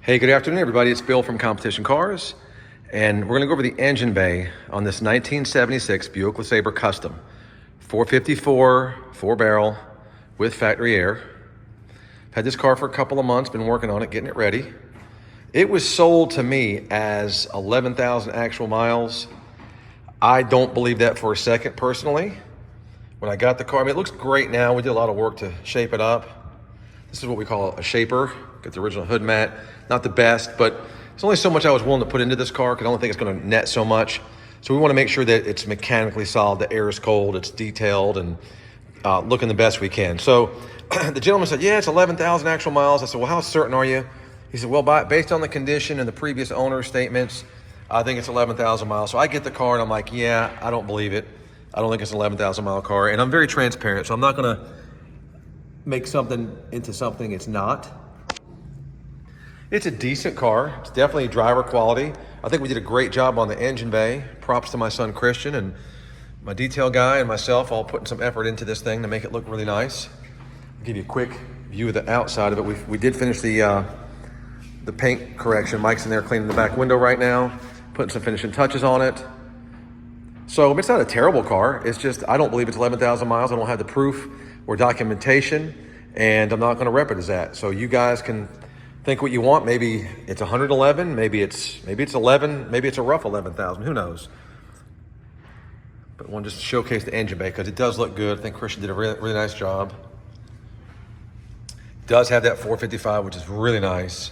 Hey, good afternoon, everybody. It's Bill from Competition Cars, and we're going to go over the engine bay on this 1976 Buick LeSabre Custom. 454, 4-barrel, with factory air. Had this car for a couple of months, been working on it, getting it ready. It was sold to me as 11,000 actual miles. I don't believe that for a second, personally. When I got the car, I mean, it looks great now. We did a lot of work to shape it up. This is what we call a shaper. Got the original hood mat. Not the best, but there's only so much I was willing to put into this car because I don't think it's going to net so much. So we want to make sure that it's mechanically solid, the air is cold, it's detailed, and looking the best we can. So the gentleman said, yeah, it's 11,000 actual miles. I said, well, how certain are you? He said, well, based on the condition and the previous owner's statements, I think it's 11,000 miles. So I get the car and I'm like, yeah, I don't believe it. I don't think it's an 11,000 mile car. And I'm very transparent, so I'm not going to make something into something it's not. It's a decent car. It's definitely driver quality. I think we did a great job on the engine bay. Props to my son Christian and my detail guy and myself, all putting some effort into this thing to make it look really nice. I'll give you a quick view of the outside of it. We did finish the paint correction. Mike's in there cleaning the back window right now, putting some finishing touches on it. So it's not a terrible car. It's just, I don't believe it's 11,000 miles. I don't have the proof or documentation, and I'm not going to rep it as that. So you guys can think what you want. Maybe it's 111, maybe it's 11, maybe it's a rough 11,000, who knows? But I want to just showcase the engine bay because it does look good. I think Christian did a really nice job. It does have that 455, which is really nice.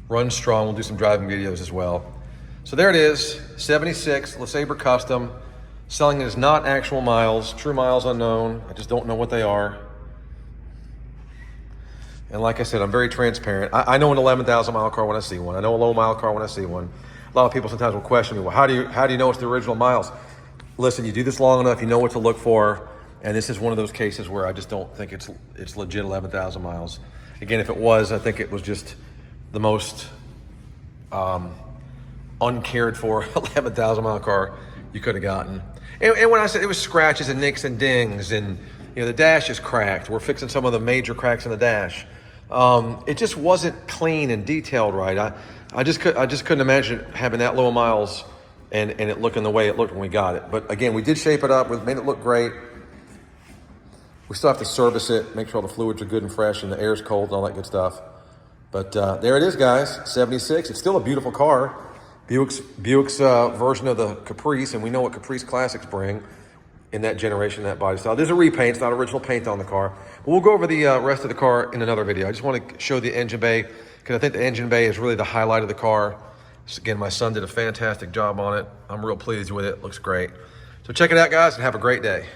Runs strong. We'll do some driving videos as well. So there it is, 76 LeSabre Custom. Selling it as not actual miles, true miles unknown. I just don't know what they are. And like I said, I'm very transparent. I know an 11,000 mile car when I see one. I know a low mile car when I see one. A lot of people sometimes will question me, well, how do you know it's the original miles? Listen, you do this long enough, you know what to look for. And this is one of those cases where I just don't think it's legit 11,000 miles. Again, if it was, I think it was just the most uncared for 11,000 mile car you could have gotten. And when I said it was scratches and nicks and dings, and you know the dash is cracked. We're fixing some of the major cracks in the dash. It just wasn't clean and detailed right. I just couldn't imagine having that low miles and it looking the way it looked when we got it. But again, we did shape it up. We made it look great. We still have to service it, make sure all the fluids are good and fresh and the air's cold and all that good stuff. But there it is, guys. 76. It's still a beautiful car. Buick's version of the Caprice, and we know what Caprice Classics bring in that generation, that body style. There's a repaint, it's not original paint on the car. But we'll go over the rest of the car in another video. I just want to show the engine bay, because I think the engine bay is really the highlight of the car. So again, my son did a fantastic job on it. I'm real pleased with it, looks great. So check it out, guys, and have a great day.